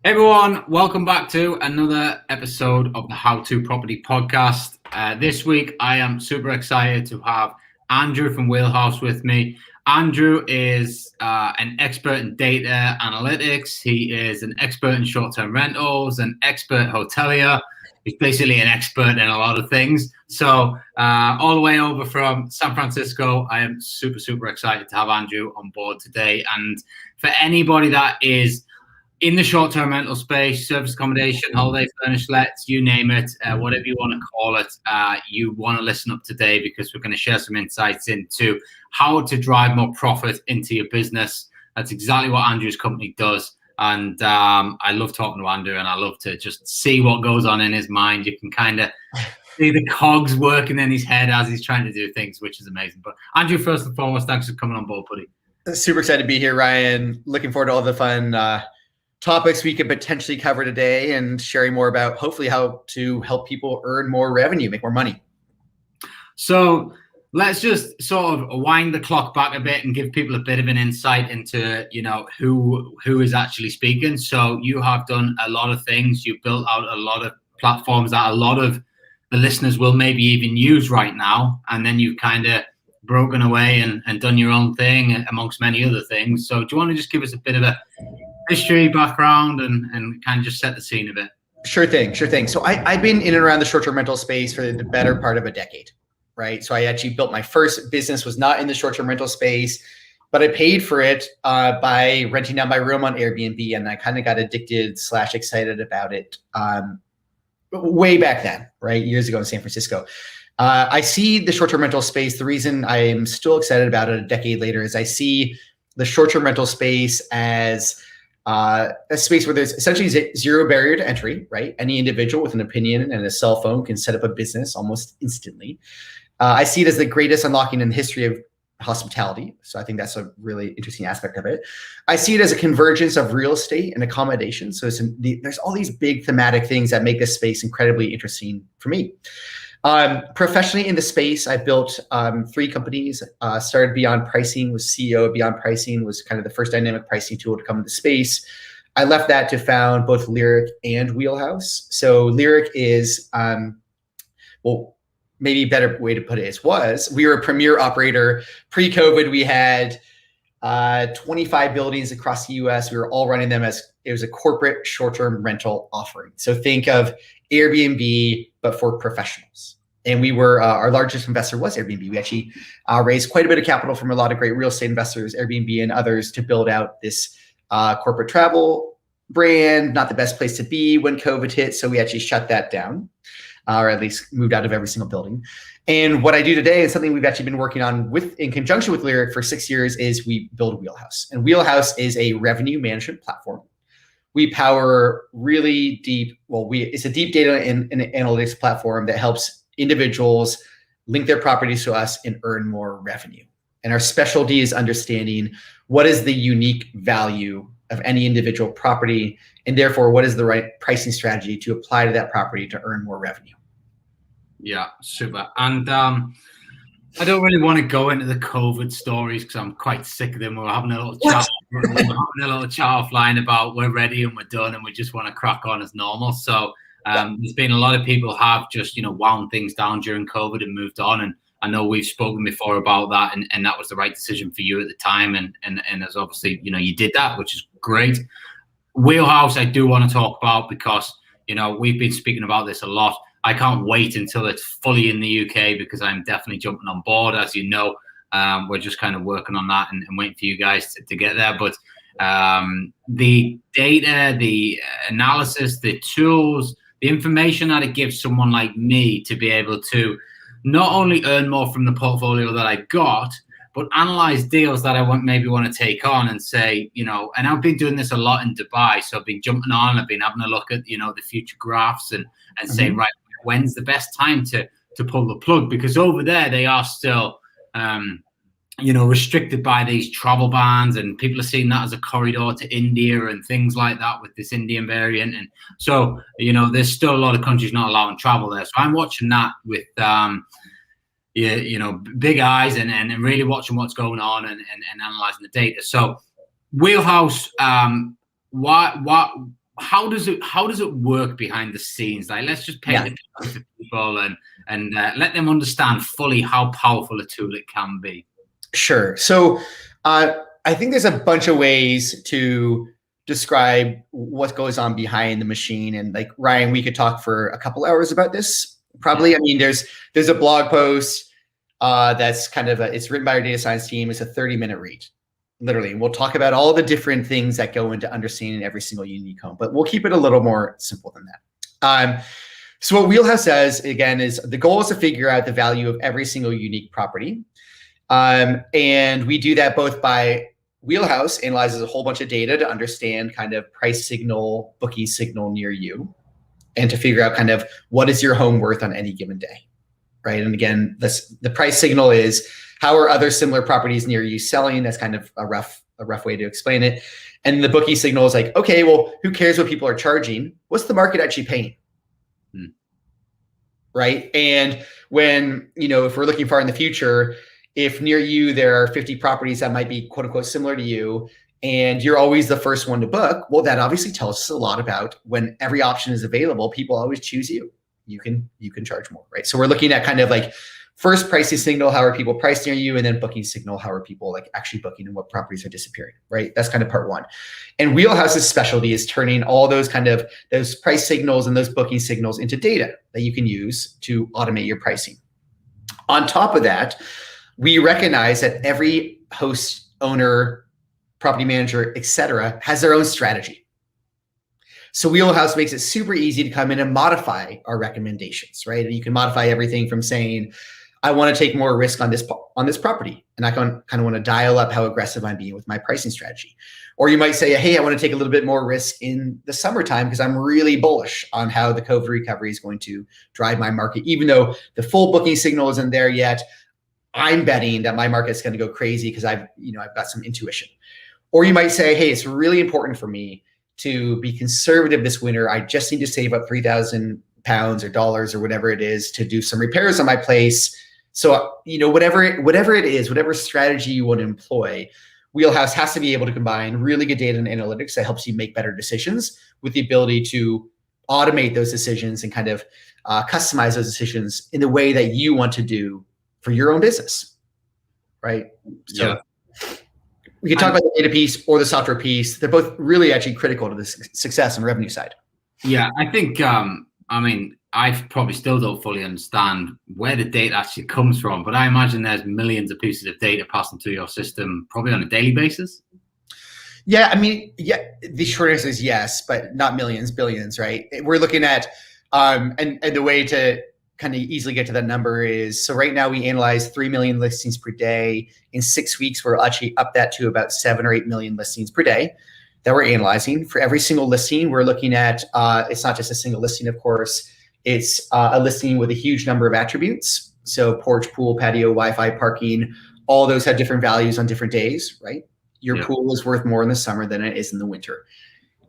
Everyone, welcome back to another episode of the How To Property podcast. This week, I am super excited to have Andrew from Wheelhouse with me. Andrew is an expert in data analytics. He is an expert in short-term rentals, an expert hotelier. He's basically an expert in a lot of things. So all the way over from San Francisco, I am super, super excited to have Andrew on board today. And for anybody that is in the short-term rental space, service accommodation, holiday furnished lets, you name it, whatever you want to call it, you want to listen up today because we're going to share some insights into how to drive more profit into your business. That's exactly what Andrew's company does. And I love talking to Andrew, and I love to just see what goes on in his mind. You can kind of see the cogs working in his head as he's trying to do things, which is amazing. But Andrew, first and foremost, thanks for coming on board, buddy. Super excited to be here, Ryan. Looking forward to all the fun topics we could potentially cover today and sharing more about hopefully how to help people earn more revenue, make more money. So let's just sort of wind the clock back a bit and give people a bit of an insight into, who is actually speaking. So you have done a lot of things. You built out a lot of platforms that a lot of the listeners will maybe even use right now. And then you've kind of broken away and done your own thing amongst many other things. So do you want to just give us a bit of a history, background, and kind of just set the scene a bit? Sure thing. So I've been in and around the short-term rental space for the better part of a decade, right? So I actually built my first business, was not in the short-term rental space, but I paid for it by renting out my room on Airbnb, and I kind of got addicted / excited about it way back then, right? Years ago in San Francisco. I see the short-term rental space. The reason I am still excited about it a decade later is I see the short-term rental space as a space where there's essentially zero barrier to entry, right? Any individual with an opinion and a cell phone can set up a business almost instantly. I see it as the greatest unlocking in the history of hospitality. So I think that's a really interesting aspect of it. I see it as a convergence of real estate and accommodation. So there's all these big thematic things that make this space incredibly interesting for me. Professionally in the space, I built 3 companies, started Beyond Pricing, was CEO of Beyond Pricing, was kind of the first dynamic pricing tool to come into space. I left that to found both Lyric and Wheelhouse. So Lyric is, maybe a better way to put it is we were a premier operator. Pre-COVID, we had 25 buildings across the US. We were all running them as it was a corporate short-term rental offering. So think of Airbnb, but for professionals. And we were, our largest investor was Airbnb. We actually raised quite a bit of capital from a lot of great real estate investors, Airbnb and others, to build out this corporate travel brand. Not the best place to be when COVID hit. So we actually shut that down, or at least moved out of every single building. And what I do today is something we've actually been working on in conjunction with Lyric for 6 years is we build Wheelhouse. And Wheelhouse is a revenue management platform. We power really deep, it's a deep data and analytics platform that helps individuals link their properties to us and earn more revenue. And our specialty is understanding what is the unique value of any individual property, and therefore what is the right pricing strategy to apply to that property to earn more revenue. Yeah, super. And I don't really want to go into the COVID stories because I'm quite sick of them. We're having a little chat. Offline about we're ready and we're done and we just want to crack on as normal. So there's been a lot of people have just wound things down during COVID and moved on. And I know we've spoken before about that, and that was the right decision for you at the time. And as obviously you did that, which is great. Wheelhouse, I do want to talk about because we've been speaking about this a lot. I can't wait until it's fully in the UK because I'm definitely jumping on board. As you know, we're just kind of working on that and waiting for you guys to get there. But the data, the analysis, the tools, the information that it gives someone like me to be able to not only earn more from the portfolio that I got, but analyze deals that I maybe want to take on and say, and I've been doing this a lot in Dubai. So I've been jumping on, I've been having a look at, the future graphs and saying, right, when's the best time to pull the plug? Because over there, they are still, restricted by these travel bans, and people are seeing that as a corridor to India and things like that with this Indian variant. And so, there's still a lot of countries not allowing travel there. So I'm watching that with, big eyes and really watching what's going on and analyzing the data. So Wheelhouse, how does it work behind the scenes? Like, let's just paint the picture to people and let them understand fully how powerful a tool it can be. Sure. So I think there's a bunch of ways to describe what goes on behind the machine. And like Ryan, we could talk for a couple hours about this. Probably. I mean, there's a blog post that's kind of it's written by our data science team. It's a 30-minute read, literally. And we'll talk about all the different things that go into understanding every single unique home, but we'll keep it a little more simple than that. So what Wheelhouse says, again, is the goal is to figure out the value of every single unique property. And we do that both by Wheelhouse analyzes a whole bunch of data to understand kind of price signal, booking signal near you, and to figure out kind of what is your home worth on any given day, right? And again, the price signal is how are other similar properties near you selling? That's kind of a rough way to explain it. And the booking signal is like, okay, well, who cares what people are charging? What's the market actually paying? Right? And when, if we're looking far in the future, if near you there are 50 properties that might be quote unquote similar to you, and you're always the first one to book, well, that obviously tells us a lot about when every option is available, people always choose you. You can charge more, right? So we're looking at kind of like first pricing signal, how are people priced near you, and then booking signal, how are people like actually booking and what properties are disappearing, right? That's kind of part one. And Wheelhouse's specialty is turning all those kind of those price signals and those booking signals into data that you can use to automate your pricing. On top of that, we recognize that every host, owner, property manager, et cetera, has their own strategy. So Wheelhouse makes it super easy to come in and modify our recommendations, right? And you can modify everything from saying, I want to take more risk on this property, and I kind of want to dial up how aggressive I'm being with my pricing strategy. Or you might say, hey, I want to take a little bit more risk in the summertime because I'm really bullish on how the COVID recovery is going to drive my market, even though the full booking signal isn't there yet. I'm betting that my market's going to go crazy because I've got some intuition. Or you might say, hey, it's really important for me to be conservative this winter. I just need to save up 3,000 pounds or dollars or whatever it is to do some repairs on my place. So, whatever it is, whatever strategy you want to employ, Wheelhouse has to be able to combine really good data and analytics that helps you make better decisions with the ability to automate those decisions and kind of customize those decisions in the way that you want to do for your own business, right? So we can talk about the data piece or the software piece. They're both really actually critical to the success and revenue side. Yeah, I think, I probably still don't fully understand where the data actually comes from, but I imagine there's millions of pieces of data passing through your system probably on a daily basis. Yeah, the short answer is yes, but not millions, billions, right? We're looking at, and the way to kind of easily get to that number is, so right now we analyze 3 million listings per day. In 6 weeks, we're actually up that to about 7 or 8 million listings per day that we're analyzing. For every single listing, we're looking at, it's not just a single listing, of course, it's a listing with a huge number of attributes. So porch, pool, patio, Wi-Fi, parking, all those have different values on different days, right? Your pool is worth more in the summer than it is in the winter.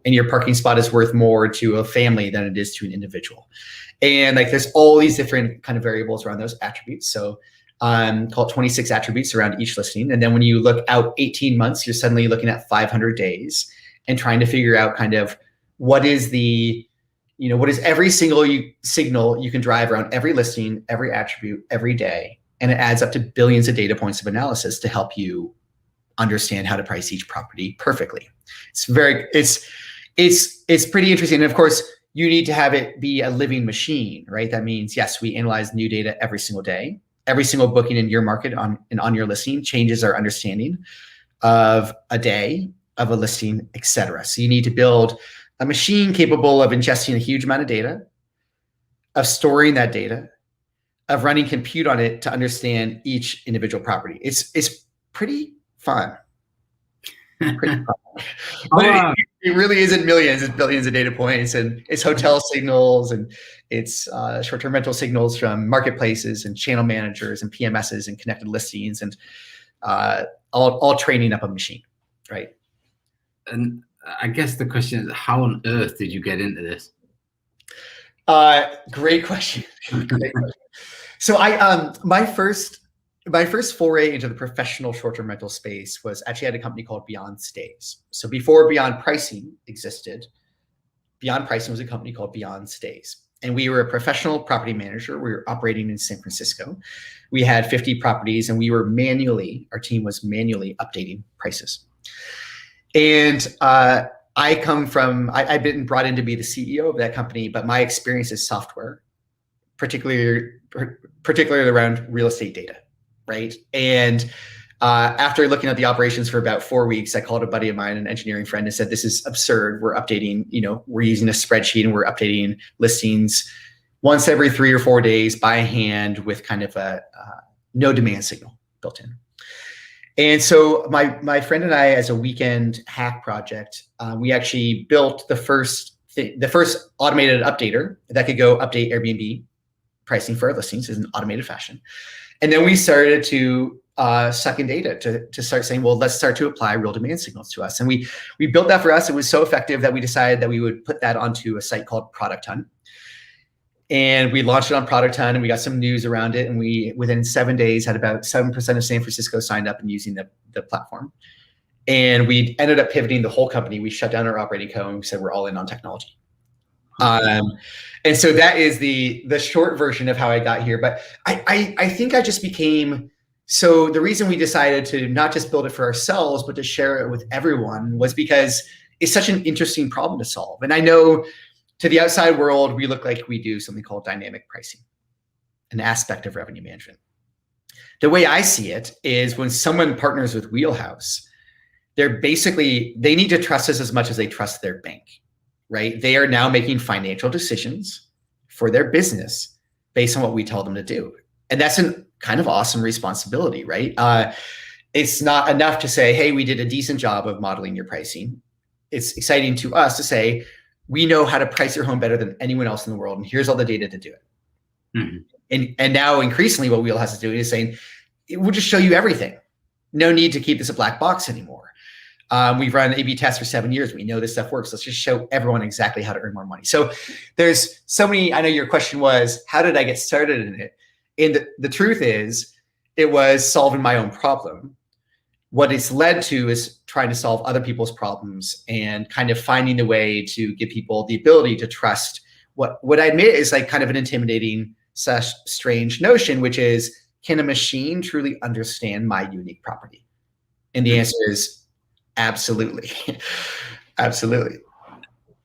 And your parking spot is worth more to a family than it is to an individual. And like there's all these different kind of variables around those attributes. So call it 26 attributes around each listing. And then when you look out 18 months, you're suddenly looking at 500 days and trying to figure out kind of what is every single signal you can drive around every listing, every attribute, every day. And it adds up to billions of data points of analysis to help you understand how to price each property perfectly. It's pretty interesting. And of course, you need to have it be a living machine, right? That means, yes, we analyze new data every single day. Every single booking in your market on your listing changes our understanding of a day, of a listing, et cetera. So you need to build a machine capable of ingesting a huge amount of data, of storing that data, of running compute on it to understand each individual property. It's pretty fun. But it really isn't millions, it's billions of data points, and it's hotel signals, and it's short-term rental signals from marketplaces and channel managers and PMSs and connected listings, and all training up a machine, right? And I guess the question is, how on earth did you get into this? Great question. So my first foray into the professional short-term rental space was actually at a company called Beyond Stays. So before Beyond Pricing existed, Beyond Pricing was a company called Beyond Stays. And we were a professional property manager. We were operating in San Francisco. We had 50 properties and our team was manually updating prices. And I've been brought in to be the CEO of that company, but my experience is software, particularly around real estate data, right? And after looking at the operations for about 4 weeks, I called a buddy of mine, an engineering friend, and said, this is absurd. We're updating, we're using a spreadsheet and we're updating listings once every 3 or 4 days by hand with kind of a no demand signal built in. And so my friend and I, as a weekend hack project, we actually built the first automated updater that could go update Airbnb pricing for our listings in an automated fashion. And then we started to suck in data to start saying, well, let's start to apply real demand signals to us. And we built that for us. It was so effective that we decided that we would put that onto a site called Product Hunt. And we launched it on Product Hunt and we got some news around it. And we, within 7 days, had about 7% of San Francisco signed up and using the platform. And we ended up pivoting the whole company. We shut down our operating co and we said, we're all in on technology. And so that is the short version of how I got here. But I think I just became, so the reason we decided to not just build it for ourselves, but to share it with everyone was because it's such an interesting problem to solve. And I know to the outside world, we look like we do something called dynamic pricing, an aspect of revenue management. The way I see it is when someone partners with Wheelhouse, they need to trust us as much as they trust their bank, right? They are now making financial decisions for their business based on what we tell them to do. And that's a kind of awesome responsibility, right? It's not enough to say, hey, we did a decent job of modeling your pricing. It's exciting to us to say, we know how to price your home better than anyone else in the world. And here's all the data to do it. Mm-hmm. And now increasingly what Wheelhouse is doing is saying, we'll just show you everything. No need to keep this a black box anymore. We've run A/B tests for 7 years. We know this stuff works. Let's just show everyone exactly how to earn more money. So there's so many, I know your question was, how did I get started in it? And the truth is, it was solving my own problem. What it's led to is trying to solve other people's problems and kind of finding a way to give people the ability to trust what I admit is like kind of an intimidating / strange notion, which is, can a machine truly understand my unique property? And the answer is absolutely. Absolutely.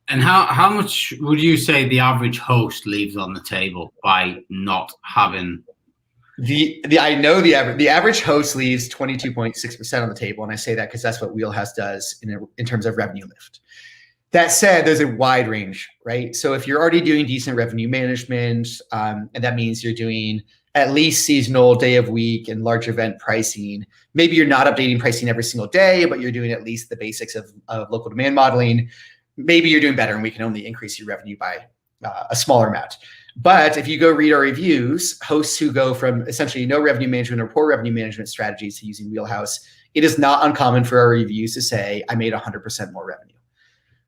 And how much would you say the average host leaves on the table by not having? I know the average host leaves 22.6% on the table, and I say that because that's what Wheelhouse does in terms of revenue lift. That said, there's a wide range, right? So if you're already doing decent revenue management, and that means you're doing at least seasonal, day of week, and large event pricing, maybe you're not updating pricing every single day, but you're doing at least the basics of local demand modeling. Maybe you're doing better, and we can only increase your revenue by a smaller amount. But if you go read our reviews, hosts who go from essentially no revenue management or poor revenue management strategies to using Wheelhouse, it is not uncommon for our reviews to say, I made 100% more revenue.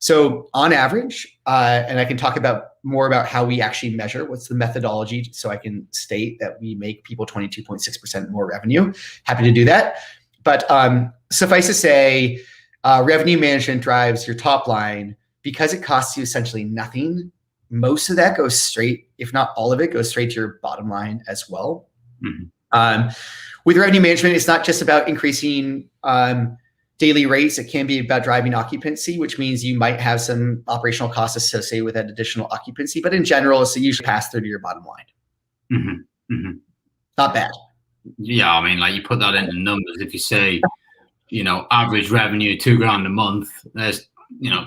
So on average, and I can talk more about how we actually measure, what's the methodology, so I can state that we make people 22.6% more revenue. Happy to do that. But suffice to say, revenue management drives your top line because it costs you essentially nothing. Most of that goes straight, if not all of it, goes straight to your bottom line as well. Mm-hmm. With revenue management, it's not just about increasing daily rates. It can be about driving occupancy, which means you might have some operational costs associated with that additional occupancy. But in general, it's usually pass through to your bottom line. Mm-hmm. Mm-hmm. Not bad. Yeah, I mean, like you put that into numbers. If you say, average revenue $2,000 a month, there's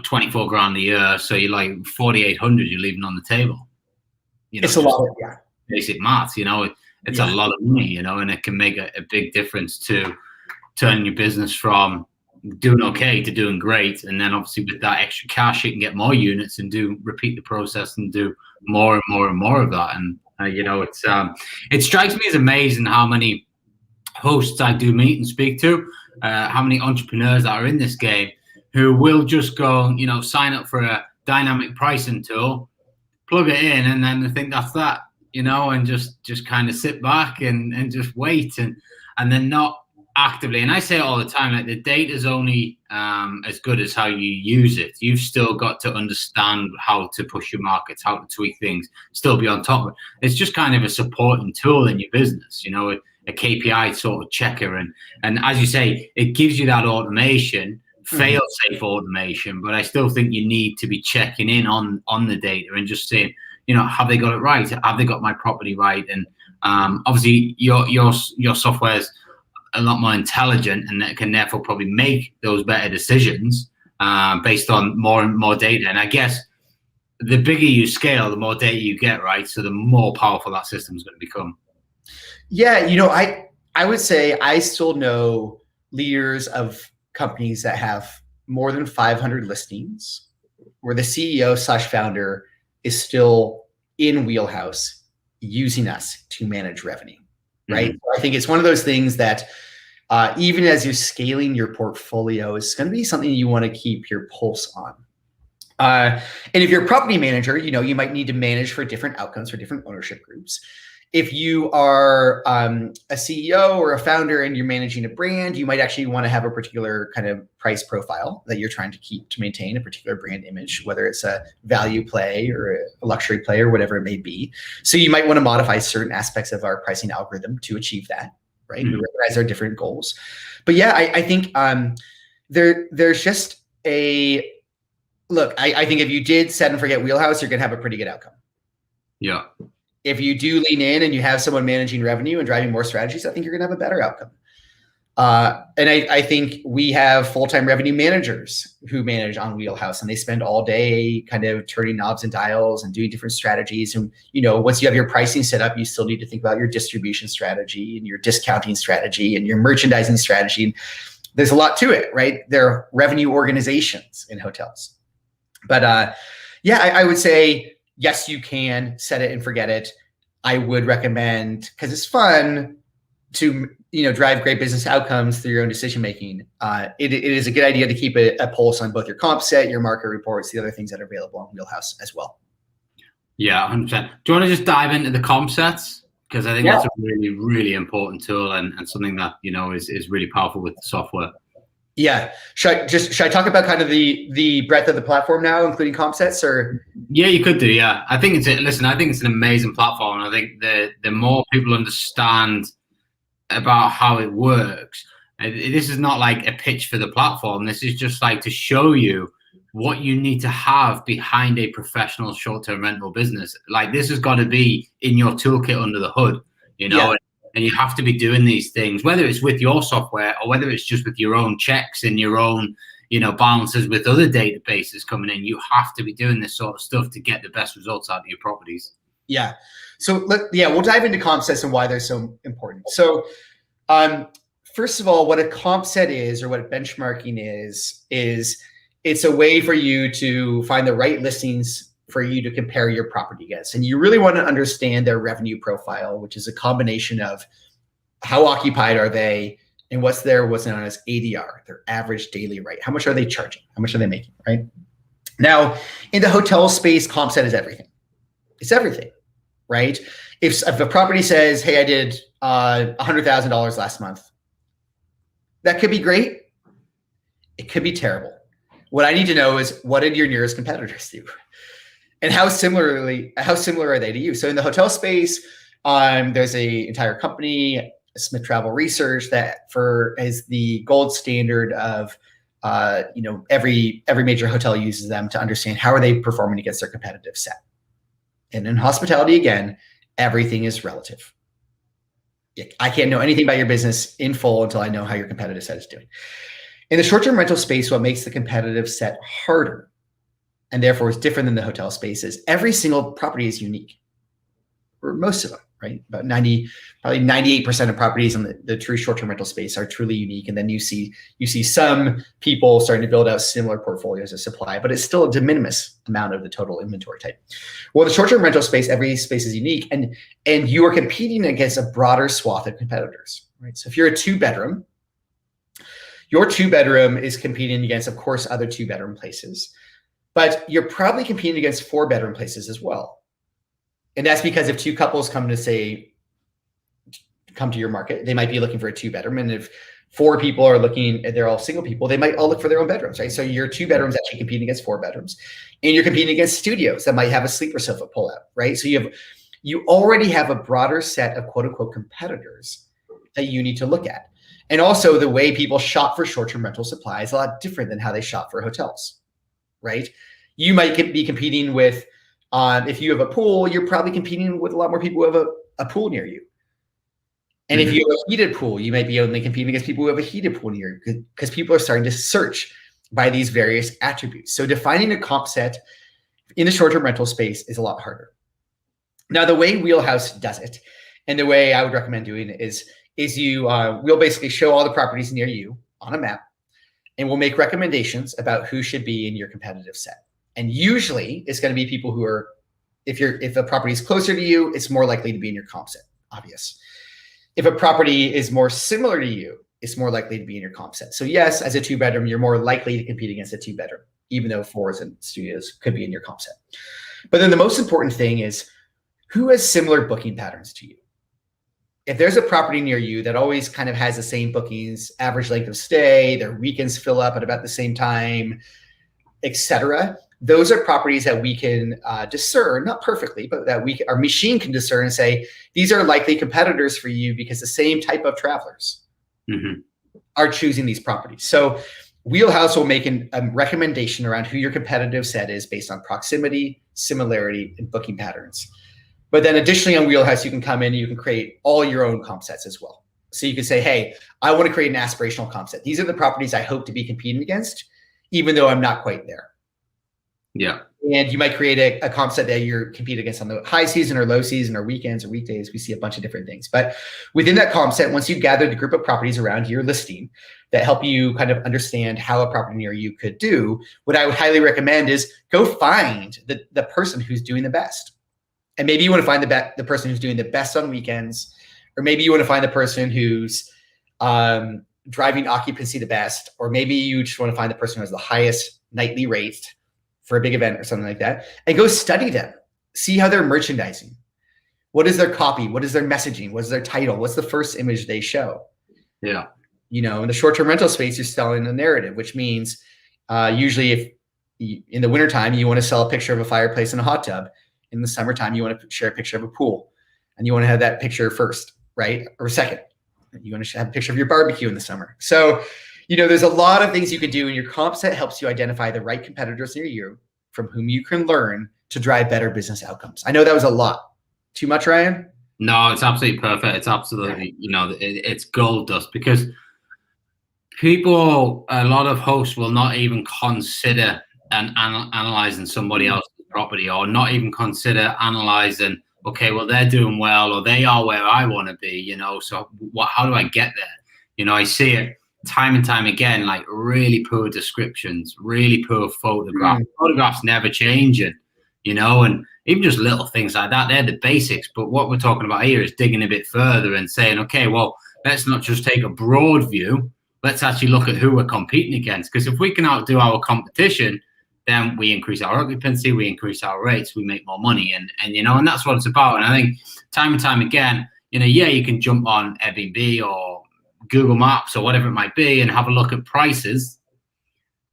24 grand a year. So you're like 4,800 you're leaving on the table. It's a lot of, yeah. Basic maths, it's a lot of money, and it can make a big difference to turning your business from doing okay to doing great. And then obviously with that extra cash, you can get more units and repeat the process and do more and more and more of that. And, it strikes me as amazing how many hosts I do meet and speak to, how many entrepreneurs that are in this game who will just go, sign up for a dynamic pricing tool, plug it in, and then they think that's that, and just kind of sit back and just wait and then not actively, and I say it all the time, like the data is only as good as how you use it. You've still got to understand how to push your markets, how to tweak things, still be on top of it. It's just kind of a supporting tool in your business, you know, a KPI sort of checker. And as you say, it gives you that automation, fail-safe automation, but I still think you need to be checking in on the data and just saying, you know, have they got it right? Have they got my property right? And obviously your software is a lot more intelligent and that can therefore probably make those better decisions based on more and more data. And I guess the bigger you scale, the more data you get, right? So the more powerful that system is going to become. Yeah, you know, I would say I still know leaders of companies that have more than 500 listings where the CEO/founder is still in Wheelhouse using us to manage revenue, right? So I think it's one of those things that even as you're scaling your portfolio, it's going to be something you want to keep your pulse on. And if you're a property manager, you know, you might need to manage for different outcomes for different ownership groups. If you are a CEO or a founder and you're managing a brand, you might actually want to have a particular kind of price profile that you're trying to keep to maintain a particular brand image, whether it's a value play or a luxury play or whatever it may be. So you might want to modify certain aspects of our pricing algorithm to achieve that, right? We recognize our different goals. But yeah, I think there's just a look. I think if you did set and forget Wheelhouse, you're going to have a pretty good outcome. Yeah. If you do lean in and you have someone managing revenue and driving more strategies, I think you're going to have a better outcome. And I think we have full-time revenue managers who manage on Wheelhouse, and they spend all day kind of turning knobs and dials and doing different strategies. And, you know, once you have your pricing set up, you still need to think about your distribution strategy and your discounting strategy and your merchandising strategy. And there's a lot to it, right? There are revenue organizations in hotels. But yeah, I would say, yes, you can set it and forget it. I would recommend, because it's fun to, you know, drive great business outcomes through your own decision making. It is a good idea to keep a pulse on both your comp set, your market reports, the other things that are available on Wheelhouse as well. Yeah, 100%. Do you want to just dive into the comp sets? Because I think that's a really, really important tool and something that, you know, is really powerful with the software. Yeah. Should I talk about kind of the breadth of the platform now, including comp sets, or? Yeah, you could do. Yeah, I think it's an amazing platform. And I think the more people understand about how it works, this is not like a pitch for the platform. This is just like to show you what you need to have behind a professional short-term rental business. Like this has got to be in your toolkit under the hood, you know. Yeah. And you have to be doing these things, whether it's with your software or whether it's just with your own checks and your own, you know, balances with other databases coming in. You have to be doing this sort of stuff to get the best results out of your properties. Yeah. So we'll dive into comp sets and why they're so important. So first of all, what a comp set is, or what benchmarking is it's a way for you to find the right listings for you to compare your property against. And you really want to understand their revenue profile, which is a combination of how occupied are they and what's known as ADR, their average daily rate. How much are they charging? How much are they making, right? Now, in the hotel space, comp set is everything. It's everything, right? If a property says, hey, I did $100,000 last month, that could be great. It could be terrible. What I need to know is, what did your nearest competitors do? And how similar are they to you? So in the hotel space, there's an entire company, Smith Travel Research, that is the gold standard of, you know, every major hotel uses them to understand how are they performing against their competitive set. And in hospitality, again, everything is relative. I can't know anything about your business in full until I know how your competitive set is doing. In the short-term rental space, what makes the competitive set harder, and therefore is different than the hotel spaces, every single property is unique, or most of them, right? About 98% of properties in the true short-term rental space are truly unique. And then you see some people starting to build out similar portfolios of supply, but it's still a de minimis amount of the total inventory type. Well, the short-term rental space, every space is unique, and you are competing against a broader swath of competitors, right? So if you're a two-bedroom, your two-bedroom is competing against, of course, other two-bedroom places. But you're probably competing against four-bedroom places as well. And that's because if two couples come to your market, they might be looking for a two-bedroom. And if 4 people are looking, they're all single people, they might all look for their own bedrooms, right? So your 2 bedrooms actually competing against 4 bedrooms, and you're competing against studios that might have a sleeper sofa pull out, right? So you already have a broader set of quote unquote competitors that you need to look at. And also the way people shop for short-term rental supply is a lot different than how they shop for hotels, right? You might be competing with, if you have a pool, you're probably competing with a lot more people who have a pool near you. And if you have a heated pool, you might be only competing against people who have a heated pool near you, because people are starting to search by these various attributes. So defining a comp set in the short-term rental space is a lot harder. Now, the way Wheelhouse does it, and the way I would recommend doing it is we'll basically show all the properties near you on a map, and we'll make recommendations about who should be in your competitive set. And usually it's going to be people who are, if a property is closer to you, it's more likely to be in your comp set, obvious. If a property is more similar to you, it's more likely to be in your comp set. So yes, as a 2-bedroom, you're more likely to compete against a 2-bedroom, even though 4s and studios could be in your comp set. But then the most important thing is who has similar booking patterns to you. If there's a property near you that always kind of has the same bookings, average length of stay, their weekends fill up at about the same time, etc., those are properties that we can discern, not perfectly, but that our machine can discern and say, these are likely competitors for you because the same type of travelers are choosing these properties. So Wheelhouse will make a recommendation around who your competitive set is based on proximity, similarity, and booking patterns. But then additionally on Wheelhouse, you can come in and you can create all your own comp sets as well. So you can say, hey, I want to create an aspirational comp set. These are the properties I hope to be competing against, even though I'm not quite there. Yeah. And you might create a comp set that you're competing against on the high season or low season or weekends or weekdays. We see a bunch of different things. But within that comp set, once you gather the group of properties around your listing that help you kind of understand how a property near you could do, what I would highly recommend is go find the person who's doing the best. And maybe you want to find the person who's doing the best on weekends, or maybe you want to find the person who's driving occupancy the best, or maybe you just want to find the person who has the highest nightly rate for a big event or something like that, and go study them. See how they're merchandising. What is their copy? What is their messaging? What is their title? What's the first image they show? Yeah. You know, in the short-term rental space, you're selling a narrative, which means usually if in the wintertime, you want to sell a picture of a fireplace and a hot tub. In the summertime, you want to share a picture of a pool, and you want to have that picture first, right? Or second. You want to have a picture of your barbecue in the summer. So, you know, there's a lot of things you can do, and your comp set helps you identify the right competitors near you from whom you can learn to drive better business outcomes. I know that was a lot. Too much, Ryan? No, it's absolutely perfect. It's absolutely, you know, it's gold dust, because people, a lot of hosts will not even consider analyzing somebody else's property, or not even consider analyzing, okay, well, they're doing well, or they are where I want to be, you know, so how do I get there? You know, I see it time and time again, like really poor descriptions, really poor photographs. Photographs never changing, you know, and even just little things like that, they're the basics. But what we're talking about here is digging a bit further and saying, okay, well, let's not just take a broad view. Let's actually look at who we're competing against. Because if we can outdo our competition, then we increase our occupancy, we increase our rates, we make more money. And you know, and that's what it's about. And I think time and time again, you know, yeah, you can jump on Airbnb or Google Maps or whatever it might be and have a look at prices,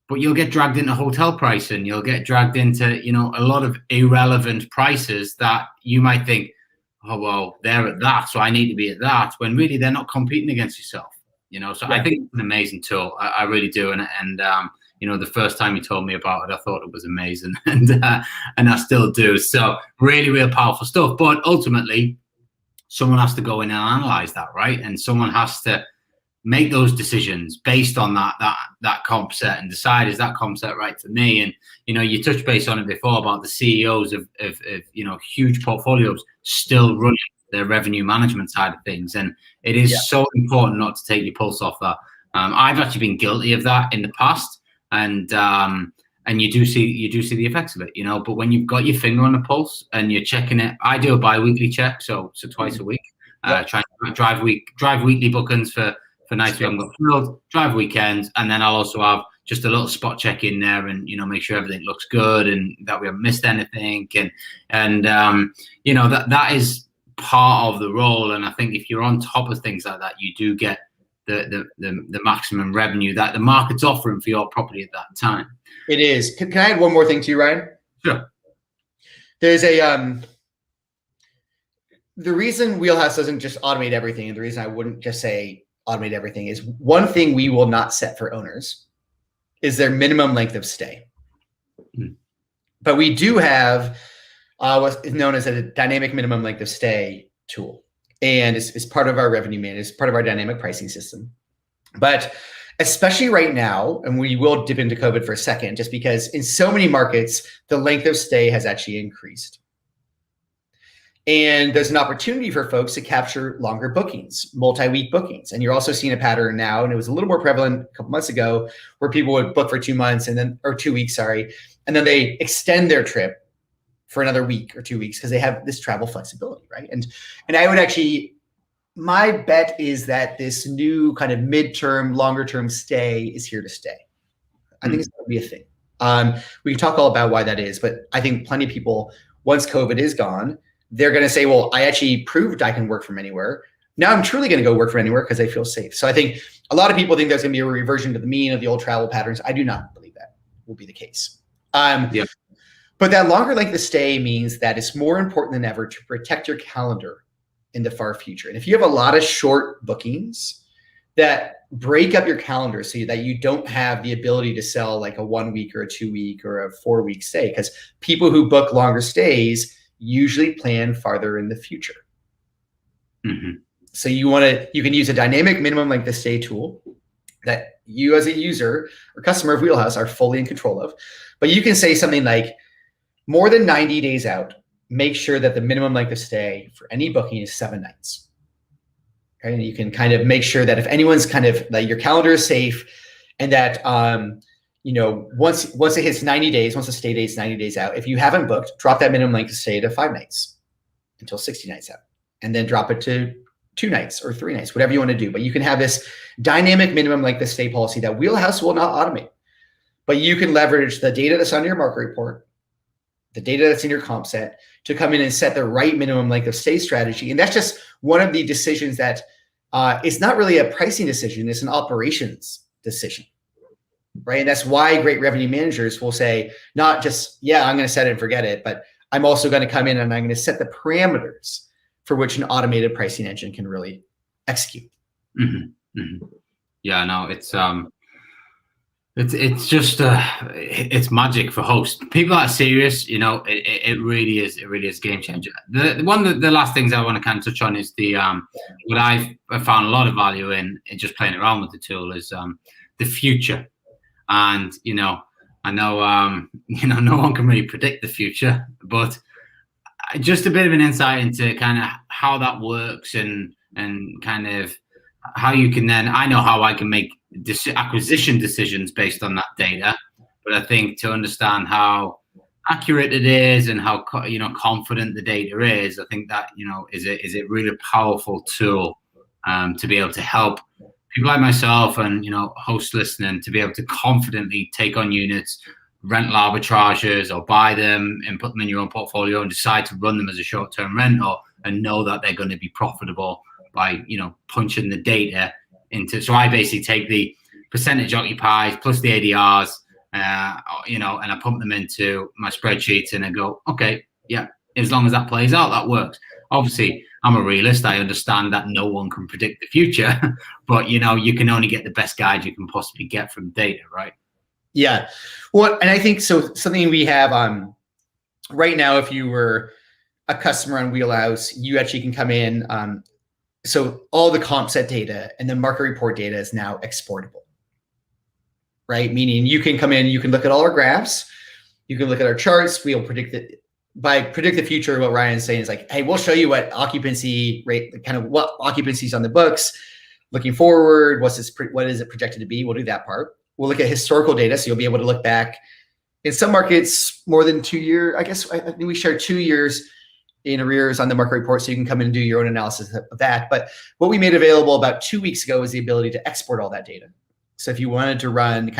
but you'll get dragged into hotel pricing. You'll get dragged into, you know, a lot of irrelevant prices that you might think, oh, well, they're at that, so I need to be at that, when really they're not competing against yourself, you know? So yeah. I think it's an amazing tool. I really do. And you know, the first time you told me about it, I thought it was amazing, and I still do. So really, real powerful stuff. But ultimately, someone has to go in and analyze that, right? And someone has to make those decisions based on that comp set and decide, is that comp set right for me? And you know, you touched base on it before about the CEOs of you know, huge portfolios still running their revenue management side of things, and it is so important not to take your pulse off that. I've actually been guilty of that in the past. And you do see the effects of it, you know. But when you've got your finger on the pulse and you're checking it, I do a bi-weekly check, so twice a week. Try to drive weekly bookings for nights we haven't got filled, drive weekends, and then I'll also have just a little spot check in there, and you know, make sure everything looks good and that we haven't missed anything. And you know, that is part of the role. And I think if you're on top of things like that, you do get the maximum revenue that the market's offering for your property at that time. It is. Can I add one more thing to you, Ryan? Sure. There's a the reason Wheelhouse doesn't just automate everything, and the reason I wouldn't just say automate everything, is one thing we will not set for owners is their minimum length of stay. But we do have what is known as a dynamic minimum length of stay tool. And it's part of our revenue management, it's part of our dynamic pricing system. But especially right now, and we will dip into COVID for a second, just because in so many markets, the length of stay has actually increased. And there's an opportunity for folks to capture longer bookings, multi-week bookings. And you're also seeing a pattern now, and it was a little more prevalent a couple months ago, where people would book for 2 months or 2 weeks, and then they extend their trip for another week or 2 weeks because they have this travel flexibility, right? And I would actually, my bet is that this new kind of midterm, longer term stay is here to stay. I think it's going to be a thing. We can talk all about why that is, but I think plenty of people, once COVID is gone, they're going to say, well, I actually proved I can work from anywhere. Now I'm truly going to go work from anywhere because I feel safe. So I think a lot of people think there's going to be a reversion to the mean of the old travel patterns. I do not believe that will be the case. Yeah. But that longer length of stay means that it's more important than ever to protect your calendar in the far future. And if you have a lot of short bookings that break up your calendar so that you don't have the ability to sell like a 1 week or a 2 week or a 4 week stay, because people who book longer stays usually plan farther in the future. So you can use a dynamic minimum length of stay tool that you as a user or customer of Wheelhouse are fully in control of. But you can say something like, more than 90 days out, make sure that the minimum length of stay for any booking is 7 nights. Okay? And you can kind of make sure that if anyone's kind of like your calendar is safe, and that once it hits 90 days, once the stay date's 90 days out, if you haven't booked, drop that minimum length of stay to 5 nights until 60 nights out, and then drop it to 2 nights or 3 nights, whatever you want to do. But you can have this dynamic minimum length of stay policy that Wheelhouse will not automate, but you can leverage the data that's on your market report, the data that's in your comp set, to come in and set the right minimum length of stay strategy. And that's just one of the decisions that it's not really a pricing decision, it's an operations decision, right? And that's why great revenue managers will say, not just, yeah, I'm going to set it and forget it, but I'm also going to come in and I'm going to set the parameters for which an automated pricing engine can really execute. Yeah, no, it's just it's magic for hosts. People that are serious, it really is a game changer. The last things I want to kind of touch on is the what I've found a lot of value in just playing around with the tool is the future. And I know no one can really predict the future, but just a bit of an insight into kind of how that works and kind of how you can then, I know how I can make acquisition decisions based on that data, but I think to understand how accurate it is and how confident the data is, I think that is a really powerful tool to be able to help people like myself and hosts listening to be able to confidently take on units, rental arbitrages, or buy them and put them in your own portfolio and decide to run them as a short-term rental and know that they're going to be profitable by punching the data into. So I basically take the percentage occupied plus the ADRs, and I pump them into my spreadsheet and I go, okay, yeah, as long as that plays out, that works. Obviously, I'm a realist. I understand that no one can predict the future, but you can only get the best guide you can possibly get from data, right? Yeah. Well, and I think so. Something we have right now, if you were a customer on Wheelhouse, you actually can come in. So all the comp set data and the market report data is now exportable, right? Meaning you can come in, you can look at all our graphs, you can look at our charts. We'll predict the future. What Ryan's saying is like, hey, we'll show you what occupancy rate, kind of what occupancy is on the books, looking forward. What is it projected to be? We'll do that part. We'll look at historical data, so you'll be able to look back in some markets more than 2 years. I guess I think we share 2 years in arrears on the market report, so you can come in and do your own analysis of that. But what we made available about 2 weeks ago is the ability to export all that data. So if you wanted to run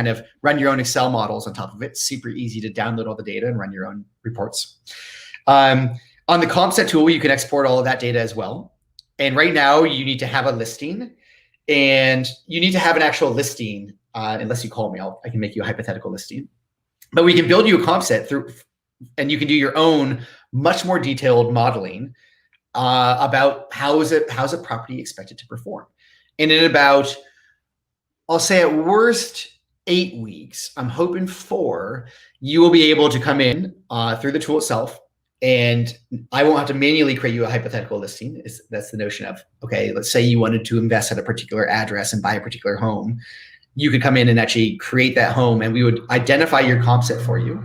your own Excel models on top of it, super easy to download all the data and run your own reports. On the comp set tool, you can export all of that data as well. And right now you need to have a listing and you need to have an actual listing. Unless you call me, I can make you a hypothetical listing. But we can build you a comp set through, and you can do your own much more detailed modeling about how's a property expected to perform. And in about, I'll say at worst, 8 weeks, I'm hoping 4, you will be able to come in through the tool itself, and I won't have to manually create you a hypothetical listing. That's the notion of, okay, let's say you wanted to invest at a particular address and buy a particular home. You could come in and actually create that home, and we would identify your comp set for you,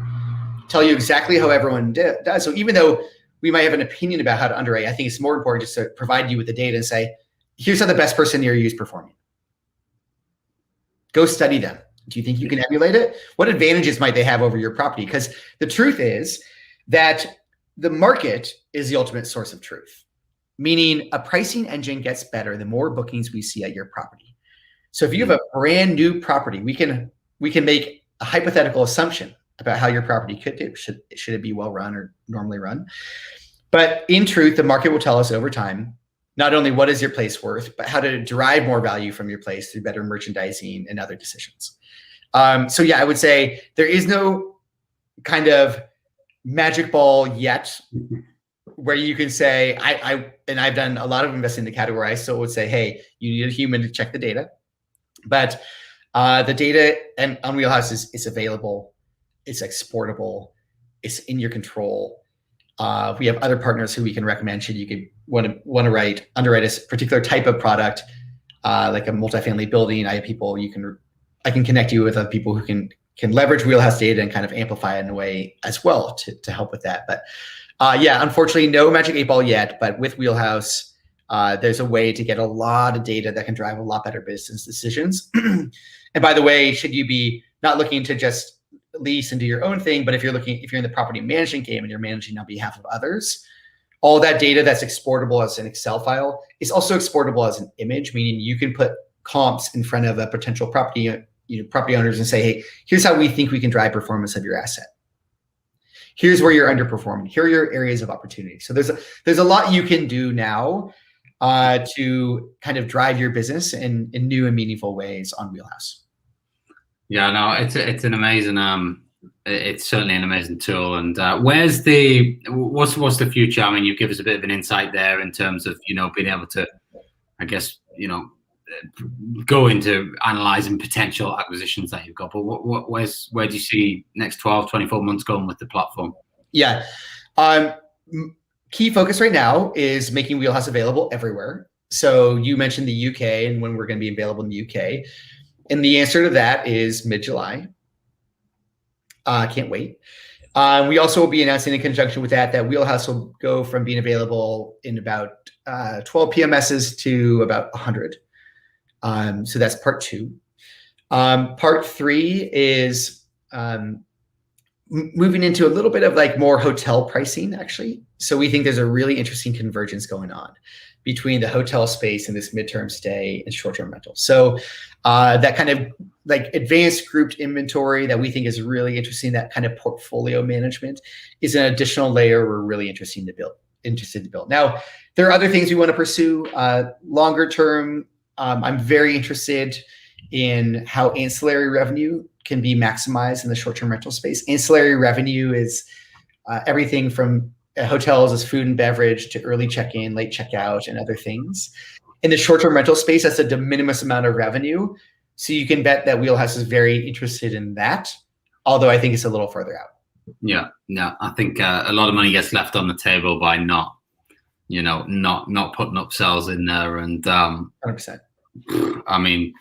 tell you exactly how everyone does. So even though we might have an opinion about how to underwrite, I think it's more important just to provide you with the data and say, here's how the best person near you is performing. Go study them. Do you think you can emulate it? What advantages might they have over your property? Because the truth is that the market is the ultimate source of truth, meaning a pricing engine gets better the more bookings we see at your property. So if you have a brand new property, we can make a hypothetical assumption about how your property could do. Should it be well run or normally run? But in truth, the market will tell us over time, not only what is your place worth, but how to derive more value from your place through better merchandising and other decisions. So yeah, I would say there is no kind of magic ball yet where you can say, I've done a lot of investing in the category. I still would say, hey, you need a human to check the data. But the data on Wheelhouse is available, it's exportable, it's in your control. We have other partners who we can recommend should you want to underwrite a particular type of product, like a multifamily building. I have people I can connect you with other people who can leverage Wheelhouse data and kind of amplify it in a way as well to help with that. But yeah, unfortunately, no magic 8-ball yet. But with Wheelhouse, there's a way to get a lot of data that can drive a lot better business decisions. And by the way, should you be not looking to just lease and do your own thing, but if you're in the property management game and you're managing on behalf of others, all that data that's exportable as an Excel file is also exportable as an image, meaning you can put comps in front of a potential property owners and say, hey, here's how we think we can drive performance of your asset. Here's where you're underperforming. Here are your areas of opportunity. So there's a lot you can do now to kind of drive your business in new and meaningful ways on Wheelhouse. Yeah, no, it's an amazing it's certainly an amazing tool. And what's the future? I mean, you give us a bit of an insight there in terms of being able to, I guess, go into analyzing potential acquisitions that you've got. But where do you see next 12, 24 months going with the platform? Yeah. Key focus right now is making Wheelhouse available everywhere. So you mentioned the UK and when we're going to be available in the UK. And the answer to that is mid-July. Can't wait. We also will be announcing in conjunction with that Wheelhouse will go from being available in about 12 PMSs to about 100. So that's part 2. Part 3 is moving into a little bit of like more hotel pricing, actually. So we think there's a really interesting convergence going on between the hotel space and this midterm stay and short-term rental. So that kind of like advanced grouped inventory that we think is really interesting, that kind of portfolio management is an additional layer we're really interested to build. Now, there are other things we want to pursue longer term. I'm very interested in how ancillary revenue can be maximized in the short-term rental space. Ancillary revenue is everything from hotels as food and beverage to early check-in, late checkout, and other things. In the short-term rental space, that's a de minimis amount of revenue. So you can bet that Wheelhouse is very interested in that, although I think it's a little further out. Yeah, no, I think a lot of money gets left on the table by not putting upsells in there. And 100%. I mean,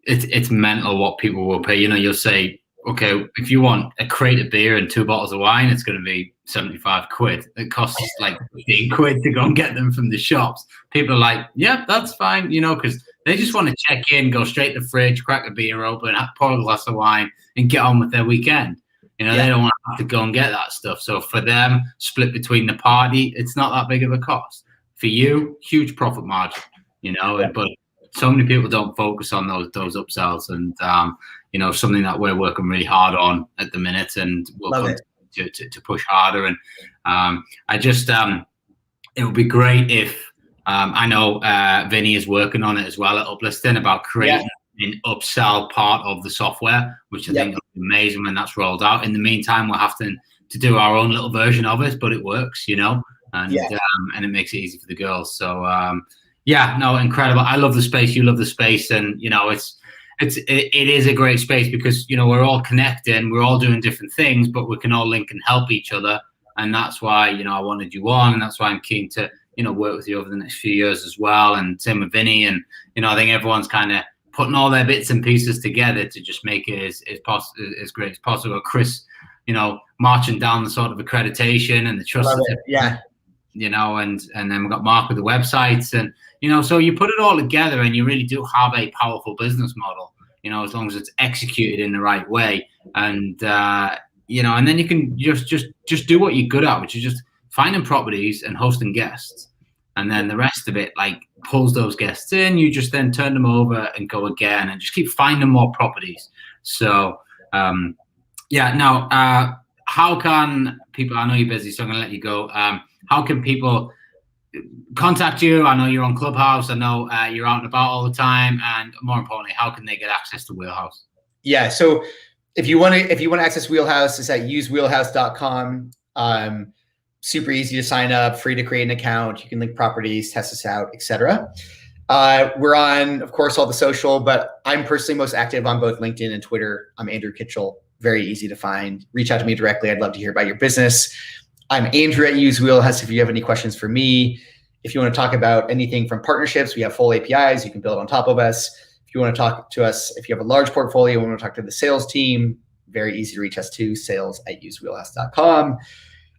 it's mental what people will pay. You'll say, okay, if you want a crate of beer and 2 bottles of wine, it's going to be 75 quid. It costs like 15 quid to go and get them from the shops. People are like, yeah, that's fine, because they just want to check in, go straight to the fridge, crack a beer open, pour a glass of wine, and get on with their weekend. They don't want to have to go and get that stuff. So for them, split between the party, it's not that big of a cost. For you, huge profit margin, but so many people don't focus on those upsells, and something that we're working really hard on at the minute, and we'll continue to push harder. And I just it would be great if I know Vinny is working on it as well at Uplisting about creating an upsell part of the software, which I think is amazing when that's rolled out. In the meantime, we're having to do our own little version of it, but it works, you know, and it makes it easy for the girls. So no, incredible. I love the space. You love the space, and you know, it is a great space because you know we're all connecting, we're all doing different things, but we can all link and help each other, and that's why you know I wanted you on, and that's why I'm keen to you know work with you over the next few years as well, and same with Vinny, and you know I think everyone's kind of putting all their bits and pieces together to just make it as great as possible. Chris, you know, marching down the sort of accreditation and the trust certificate, you know, and then we've got Mark with the websites, and you know, so you put it all together and you really do have a powerful business model, you know, as long as it's executed in the right way. And you know, and then you can just do what you're good at, which is just finding properties and hosting guests. And then the rest of it like pulls those guests in, you just then turn them over and go again and just keep finding more properties. So now how can people, I know you're busy, so I'm gonna let you go. How can people contact you? I know you're on Clubhouse, I know you're out and about all the time, and more importantly, how can they get access to Wheelhouse? Yeah, so if you want to access Wheelhouse, it's at usewheelhouse.com. Super easy to sign up, free to create an account. You can link properties, test us out, etc. We're on, of course, all the social, but I'm personally most active on both LinkedIn and Twitter. I'm Andrew Kitchell, very easy to find. Reach out to me directly. I'd love to hear about your business. I'm Andrew at Use Wheelhouse if you have any questions for me. If you want to talk about anything from partnerships, we have full APIs you can build on top of us. If you want to talk to us, if you have a large portfolio and want to talk to the sales team, very easy to reach us too, sales@usewheelhouse.com.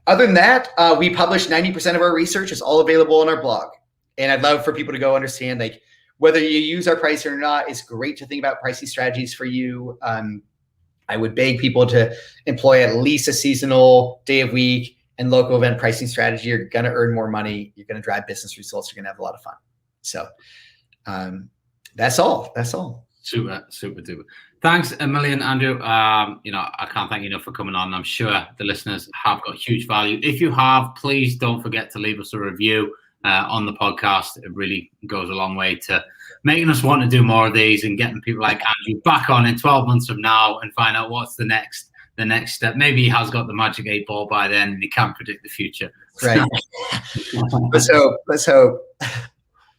Other than that, we publish 90% of our research is all available on our blog. And I'd love for people to go understand, like, whether you use our pricing or not, it's great to think about pricing strategies for you. I would beg people to employ at least a seasonal, day of week, and local event pricing strategy. You're going to earn more money. You're going to drive business results. You're going to have a lot of fun. So that's all. Super duper. Thanks a million, Andrew. You know, I can't thank you enough for coming on. I'm sure the listeners have got huge value. If you have, please don't forget to leave us a review on the podcast. It really goes a long way to making us want to do more of these and getting people like Andrew back on in 12 months from now and find out what's the next step. Maybe he has got the magic 8 ball by then and he can't predict the future. Right. Let's hope.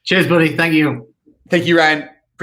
Cheers, buddy. Thank you. Thank you, Ryan.